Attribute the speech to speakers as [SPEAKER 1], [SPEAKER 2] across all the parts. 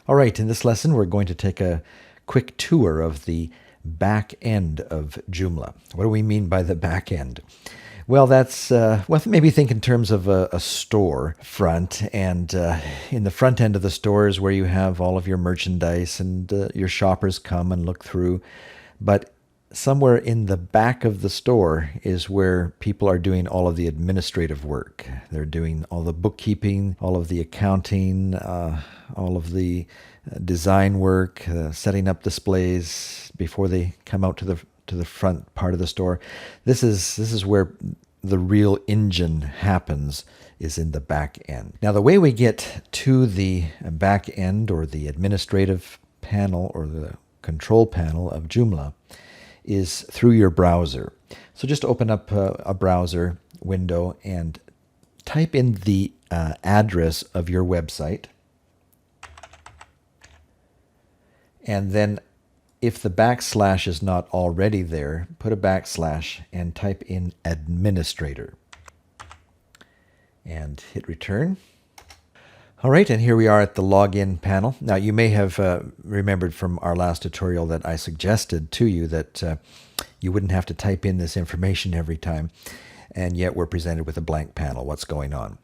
[SPEAKER 1] All right, in this lesson, we're going to take a quick tour of the back end of Joomla. What do we mean by the back end? Well, maybe think in terms of a store front, and in the front end of the store is where you have all of your merchandise and your shoppers come and look through. But somewhere in the back of the store is where people are doing all of the administrative work. They're doing all the bookkeeping, all of the accounting, all of the design work, setting up displays before they come out to the front part of the store. This is where the real engine happens, is in the back end. Now, the way we get to the back end, or the administrative panel, or the control panel of Joomla, is through your browser. So just open up a browser window and type in the address of your website. And then if the backslash is not already there, put a backslash and type in administrator. And hit return. All right, and here we are at the login panel. Now, you may have remembered from our last tutorial that I suggested to you that you wouldn't have to type in this information every time, and yet we're presented with a blank panel. What's going on?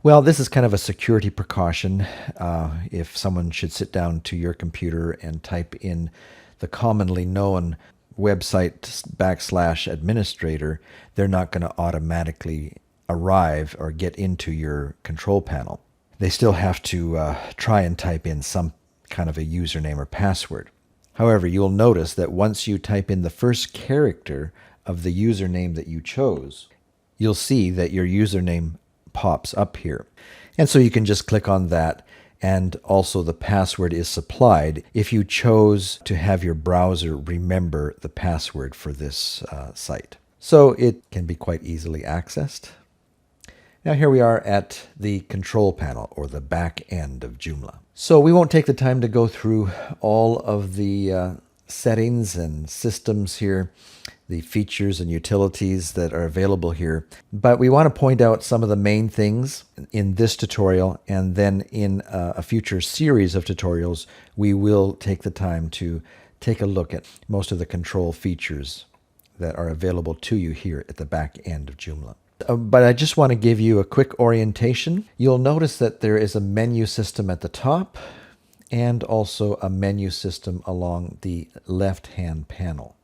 [SPEAKER 1] Well, this is kind of a security precaution. If someone should sit down to your computer and type in the commonly known website /administrator, they're not going to automatically arrive or get into your control panel. They still have to try and type in some kind of a username or password. However, you'll notice that once you type in the first character of the username that you chose, you'll see that your username pops up here. And so you can just click on that, and also the password is supplied if you chose to have your browser remember the password for this site. So it can be quite easily accessed. Now here we are at the control panel, or the back end of Joomla. So we won't take the time to go through all of the settings and systems here, the features and utilities that are available here. But we want to point out some of the main things in this tutorial, and then in a future series of tutorials, we will take the time to take a look at most of the control features that are available to you here at the back end of Joomla. But I just want to give you a quick orientation. You'll notice that there is a menu system at the top, and also a menu system along the left-hand panel.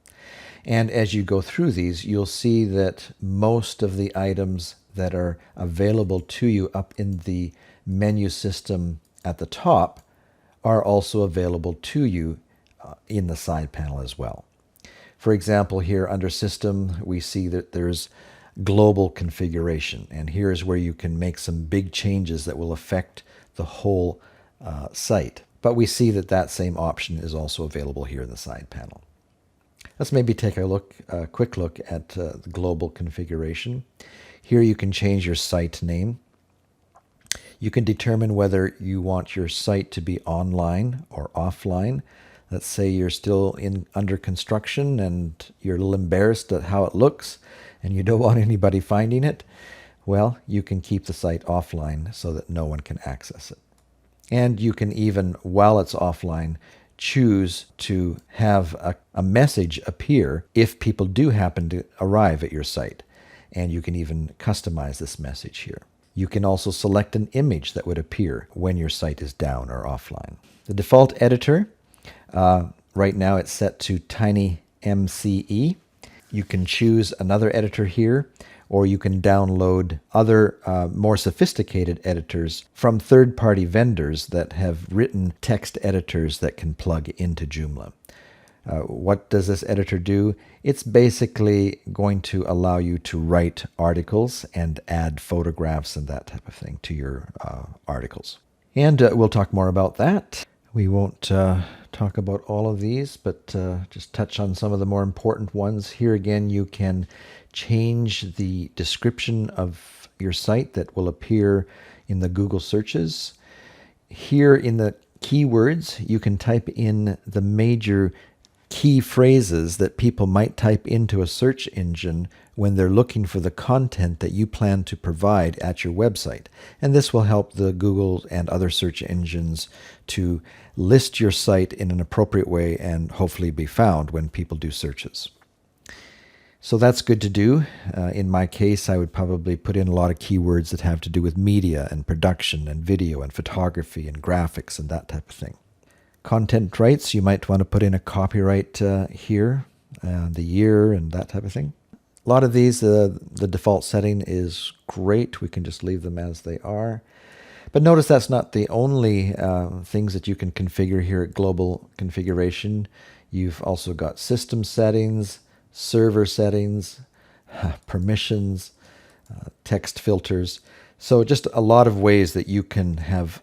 [SPEAKER 1] And as you go through these, you'll see that most of the items that are available to you up in the menu system at the top are also available to you in the side panel as well. For example, here under System, we see that there's global configuration, and here is where you can make some big changes that will affect the whole site. But we see that that same option is also available here in the side panel. Let's maybe take a quick look at the global configuration. Here you can change your site name. You can determine whether you want your site to be online or offline. Let's say you're still under construction and you're a little embarrassed at how it looks and you don't want anybody finding it. Well, you can keep the site offline so that no one can access it. And you can even, while it's offline, choose to have a message appear if people do happen to arrive at your site. And you can even customize this message here. You can also select an image that would appear when your site is down or offline. The default editor, right now it's set to TinyMCE. You can choose another editor here, or you can download other more sophisticated editors from third-party vendors that have written text editors that can plug into Joomla. What does this editor do? It's basically going to allow you to write articles and add photographs and that type of thing to your articles. And we'll talk more about that. We won't talk about all of these, but just touch on some of the more important ones. Here again, you can change the description of your site that will appear in the Google searches. Here in the keywords, you can type in the major key phrases that people might type into a search engine when they're looking for the content that you plan to provide at your website. And this will help the Google and other search engines to list your site in an appropriate way and hopefully be found when people do searches. So that's good to do. In my case, I would probably put in a lot of keywords that have to do with media and production and video and photography and graphics and that type of thing. Content rights, you might want to put in a copyright here, the year and that type of thing. A lot of these, the default setting is great. We can just leave them as they are. But notice that's not the only things that you can configure here at Global Configuration. You've also got system settings, server settings, permissions, text filters. So just a lot of ways that you can have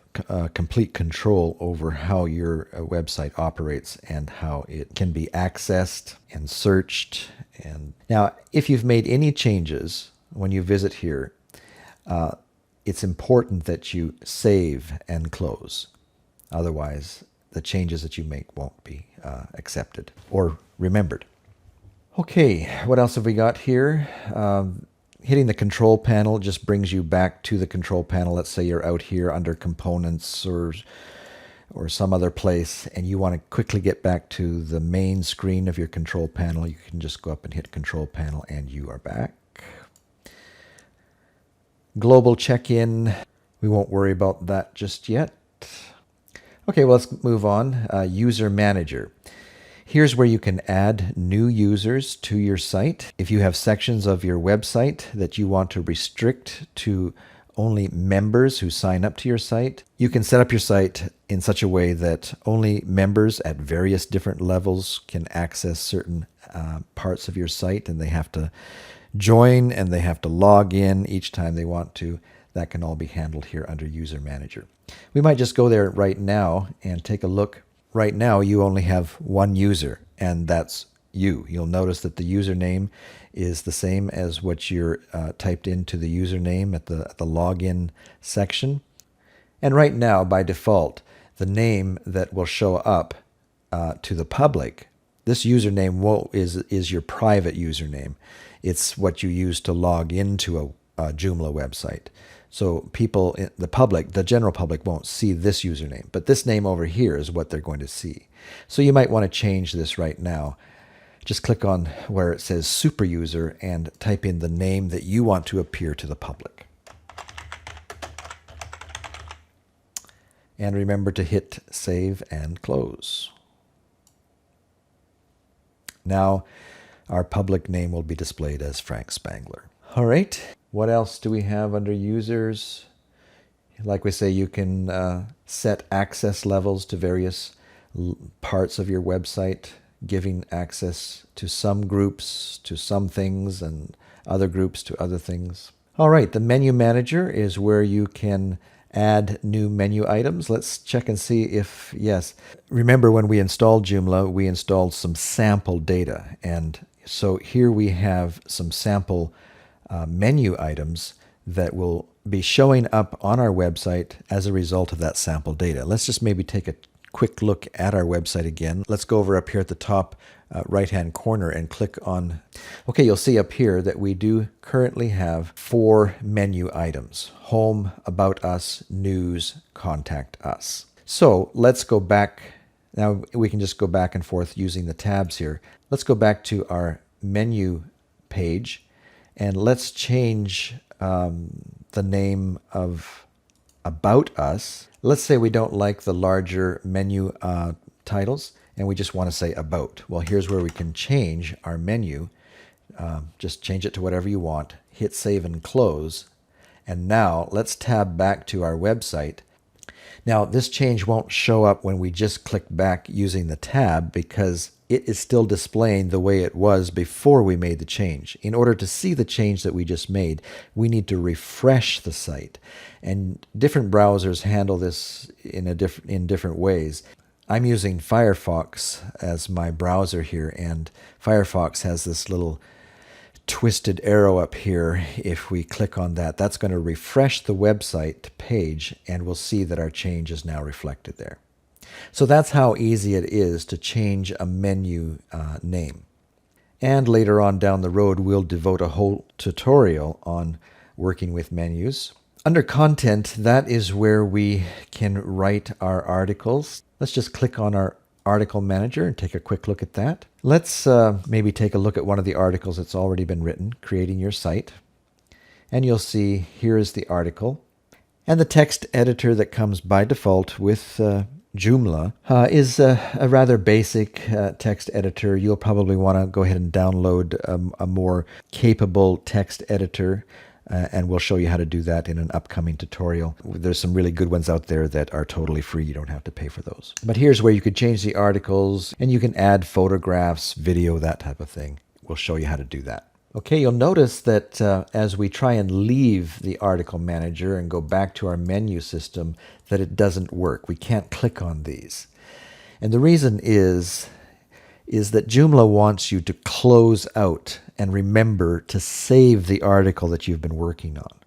[SPEAKER 1] complete control over how your website operates and how it can be accessed and searched. And now, if you've made any changes when you visit here, it's important that you save and close. Otherwise, the changes that you make won't be accepted or remembered. Okay, what else have we got here? Hitting the control panel just brings you back to the control panel. Let's say you're out here under components or some other place and you want to quickly get back to the main screen of your control panel. You can just go up and hit control panel and you are back. Global check-in, we won't worry about that just yet. Okay, well, let's move on. User manager. Here's where you can add new users to your site. If you have sections of your website that you want to restrict to only members who sign up to your site, you can set up your site in such a way that only members at various different levels can access certain parts of your site, and they have to join and they have to log in each time they want to. That can all be handled here under User Manager. We might just go there right now and take a look. Right now, you only have one user, and that's you. You'll notice that the username is the same as what you're typed into the username at the login section. And right now, by default, the name that will show up to the public, this username is your private username. It's what you use to log into a Joomla website. So people, the public, the general public won't see this username, but this name over here is what they're going to see. So you might want to change this right now. Just click on where it says super user and type in the name that you want to appear to the public. And remember to hit save and close. Now our public name will be displayed as Frank Spangler. All right. What else do we have under users? Like we say, you can set access levels to various parts of your website, giving access to some groups to some things and other groups to other things. All right, the menu manager is where you can add new menu items. Let's check and see if, yes. Remember when we installed Joomla, we installed some sample data. And so here we have some sample menu items that will be showing up on our website as a result of that sample data. Let's just maybe take a quick look at our website again. Let's go over up here at the top right-hand corner and click on, okay, you'll see up here that we do currently have 4 menu items: Home, About Us, News, Contact Us. So let's go back. Now we can just go back and forth using the tabs here. Let's go back to our menu page and let's change the name of About Us. Let's say we don't like the larger menu titles and we just want to say About. Well, here's where we can change our menu. Just change it to whatever you want. Hit save and close. And now let's tab back to our website. Now this change won't show up when we just click back using the tab because it is still displaying the way it was before we made the change. In order to see the change that we just made, we need to refresh the site. And different browsers handle this in different ways. I'm using Firefox as my browser here, and Firefox has this little twisted arrow up here. If we click on that, that's going to refresh the website page, and we'll see that our change is now reflected there. So that's how easy it is to change a menu name. And later on down the road, we'll devote a whole tutorial on working with menus. Under content, that is where we can write our articles. Let's just click on our article manager and take a quick look at that. Let's maybe take a look at one of the articles that's already been written, creating your site. And you'll see here is the article. And the text editor that comes by default with Joomla is a rather basic text editor. You'll probably want to go ahead and download a more capable text editor, and we'll show you how to do that in an upcoming tutorial. There's some really good ones out there that are totally free. You don't have to pay for those. But here's where you could change the articles, and you can add photographs, video, that type of thing. We'll show you how to do that. Okay, you'll notice that as we try and leave the article manager and go back to our menu system, that it doesn't work. We can't click on these. And the reason is that Joomla wants you to close out and remember to save the article that you've been working on.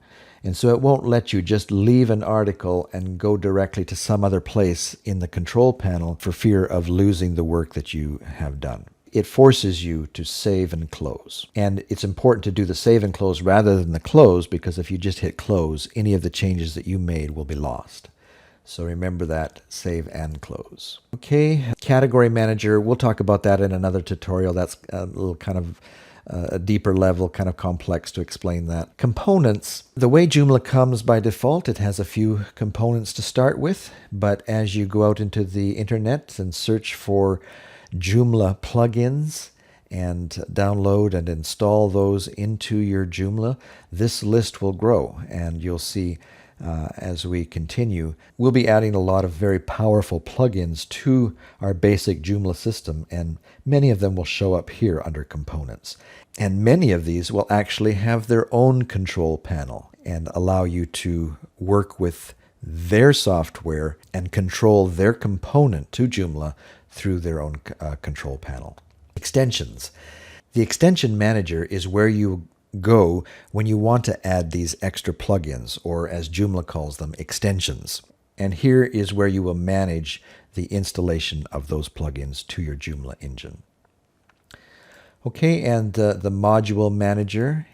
[SPEAKER 1] And so it won't let you just leave an article and go directly to some other place in the control panel for fear of losing the work that you have done. It forces you to save and close. And it's important to do the save and close rather than the close, because if you just hit close, any of the changes that you made will be lost. So remember that, save and close. Okay, category manager, we'll talk about that in another tutorial. That's a little kind of a deeper level, kind of complex to explain that. Components, the way Joomla comes by default, it has a few components to start with, but as you go out into the internet and search for Joomla plugins and download and install those into your Joomla, this list will grow, and you'll see as we continue, we'll be adding a lot of very powerful plugins to our basic Joomla system, and many of them will show up here under components. And many of these will actually have their own control panel and allow you to work with their software and control their component to Joomla through their own control panel. Extensions. The extension manager is where you go when you want to add these extra plugins, or as Joomla calls them, extensions. And here is where you will manage the installation of those plugins to your Joomla engine. Okay, and the module manager,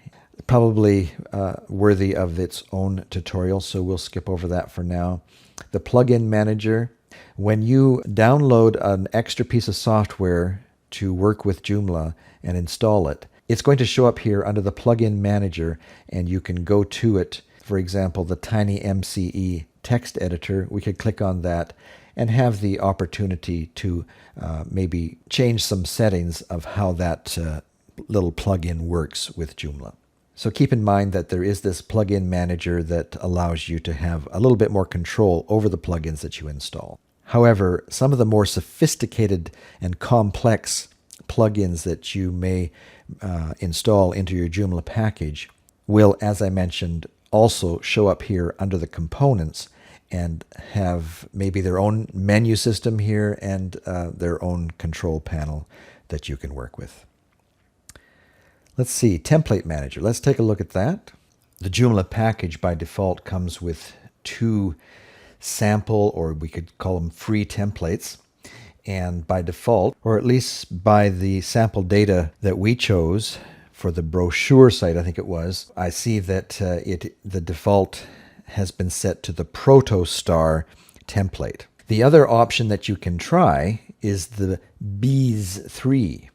[SPEAKER 1] probably worthy of its own tutorial, so we'll skip over that for now. The plugin manager, when you download an extra piece of software to work with Joomla and install it, it's going to show up here under the plugin manager, and you can go to it. For example, the TinyMCE text editor, we could click on that and have the opportunity to maybe change some settings of how that little plugin works with Joomla. So keep in mind that there is this plugin manager that allows you to have a little bit more control over the plugins that you install. However, some of the more sophisticated and complex plugins that you may install into your Joomla package will, as I mentioned, also show up here under the components and have maybe their own menu system here and their own control panel that you can work with. Let's see, template manager. Let's take a look at that. The Joomla package by default comes with two sample, or we could call them free templates. And by default, or at least by the sample data that we chose for the brochure site, I think it was, I see that the default has been set to the Protostar template. The other option that you can try is the Bees 3.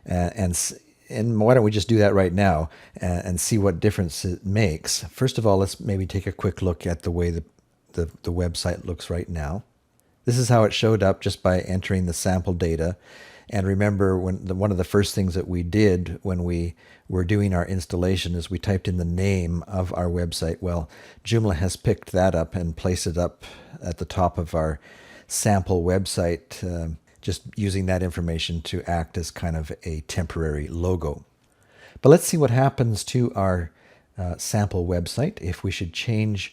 [SPEAKER 1] And why don't we just do that right now and see what difference it makes. First of all, let's maybe take a quick look at the way the website looks right now. This is how it showed up just by entering the sample data. And remember, one of the first things that we did when we were doing our installation is we typed in the name of our website. Well, Joomla has picked that up and placed it up at the top of our sample website, just using that information to act as kind of a temporary logo. But let's see what happens to our sample website if we should change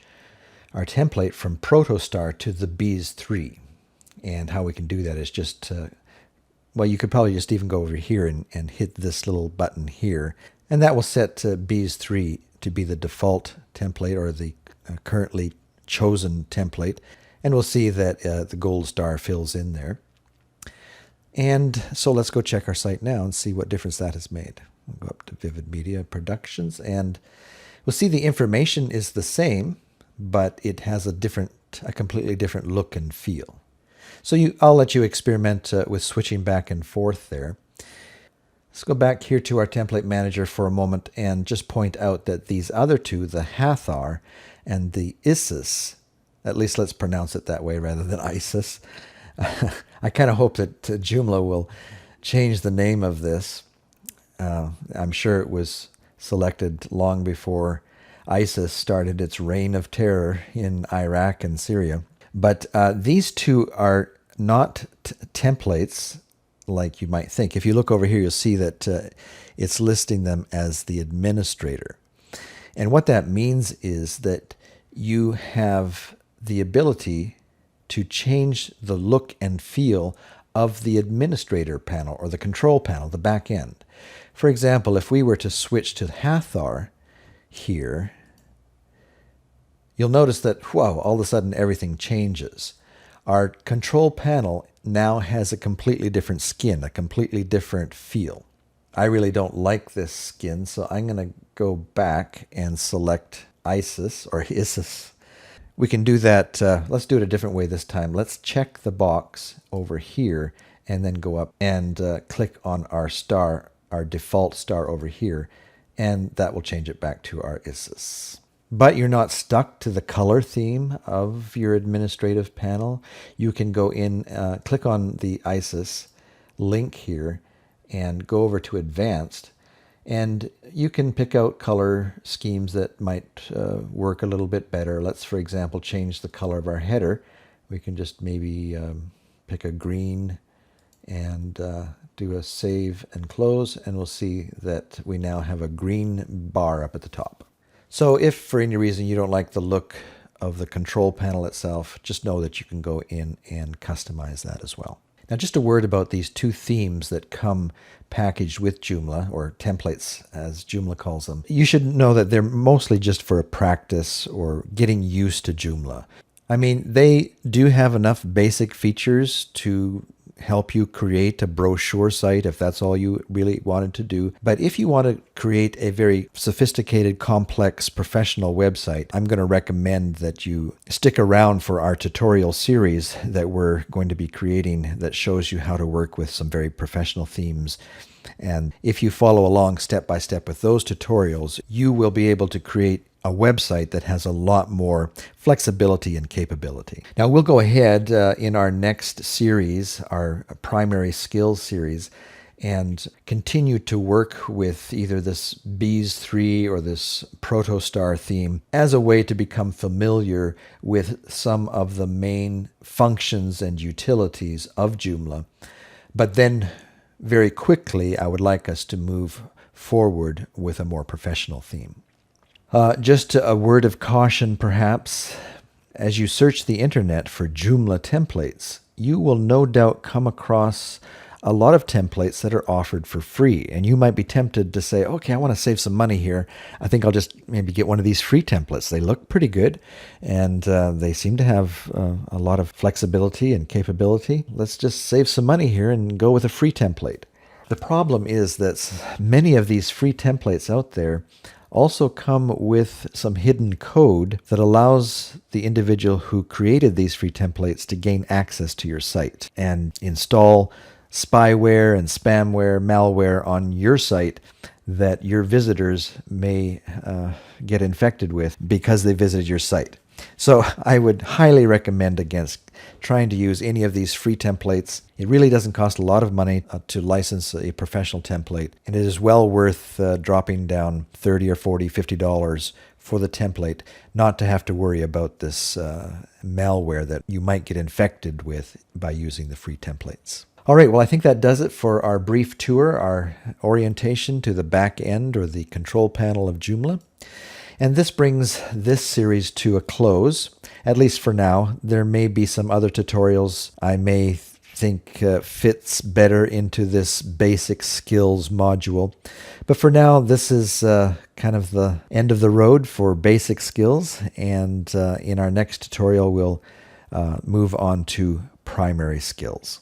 [SPEAKER 1] our template from Protostar to the Bees 3. And how we can do that is just, well, you could probably just even go over here and hit this little button here. And that will set Bees 3 to be the default template, or the currently chosen template. And we'll see that the gold star fills in there. And so let's go check our site now and see what difference that has made. We'll go up to Vivid Media Productions, and we'll see the information is the same, but it has a completely different look and feel. So I'll let you experiment with switching back and forth there. Let's go back here to our template manager for a moment and just point out that these other two, the Hathor and the Isis, at least let's pronounce it that way rather than ISIS. I kind of hope that Joomla will change the name of this. I'm sure it was selected long before ISIS started its reign of terror in Iraq and Syria. But these two are not templates like you might think. If you look over here, you'll see that it's listing them as the administrator. And what that means is that you have the ability to change the look and feel of the administrator panel or the control panel, the back end. For example, if we were to switch to Hathor here, you'll notice that, whoa, all of a sudden everything changes. Our control panel now has a completely different skin, a completely different feel. I really don't like this skin, so I'm going to go back and select ISIS or ISIS. We can do that. Let's do it a different way this time. Let's check the box over here and then go up and click on our star, our default star over here, and that will change it back to our ISIS. But you're not stuck to the color theme of your administrative panel. You can go in, click on the ISIS link here, and go over to Advanced. And you can pick out color schemes that might work a little bit better. Let's, for example, change the color of our header. We can just maybe pick a green and do a save and close, and we'll see that we now have a green bar up at the top. So if for any reason you don't like the look of the control panel itself, just know that you can go in and customize that as well. Now, just a word about these two themes that come packaged with Joomla, or templates as Joomla calls them. You should know that they're mostly just for a practice or getting used to Joomla. I mean, they do have enough basic features to help you create a brochure site if that's all you really wanted to do. But if you want to create a very sophisticated, complex, professional website, I'm going to recommend that you stick around for our tutorial series that we're going to be creating that shows you how to work with some very professional themes. And if you follow along step by step with those tutorials, you will be able to create a website that has a lot more flexibility and capability. Now, we'll go ahead in our next series, our primary skills series, and continue to work with either this Bees 3 or this Protostar theme as a way to become familiar with some of the main functions and utilities of Joomla. But then very quickly, I would like us to move forward with a more professional theme. Just a word of caution, perhaps. As you search the internet for Joomla templates, you will no doubt come across a lot of templates that are offered for free. And you might be tempted to say, okay, I want to save some money here. I think I'll just maybe get one of these free templates. They look pretty good, and they seem to have a lot of flexibility and capability. Let's just save some money here and go with a free template. The problem is that many of these free templates out there also come with some hidden code that allows the individual who created these free templates to gain access to your site and install spyware and spamware, malware on your site that your visitors may get infected with because they visited your site. So I would highly recommend against trying to use any of these free templates. It really doesn't cost a lot of money to license a professional template, and it is well worth dropping down $30 or $40, $50 for the template, not to have to worry about this malware that you might get infected with by using the free templates. All right, well, I think that does it for our brief tour, our orientation to the back end or the control panel of Joomla. And this brings this series to a close, at least for now. There may be some other tutorials I may think fits better into this basic skills module. But for now, this is kind of the end of the road for basic skills. And in our next tutorial, we'll move on to primary skills.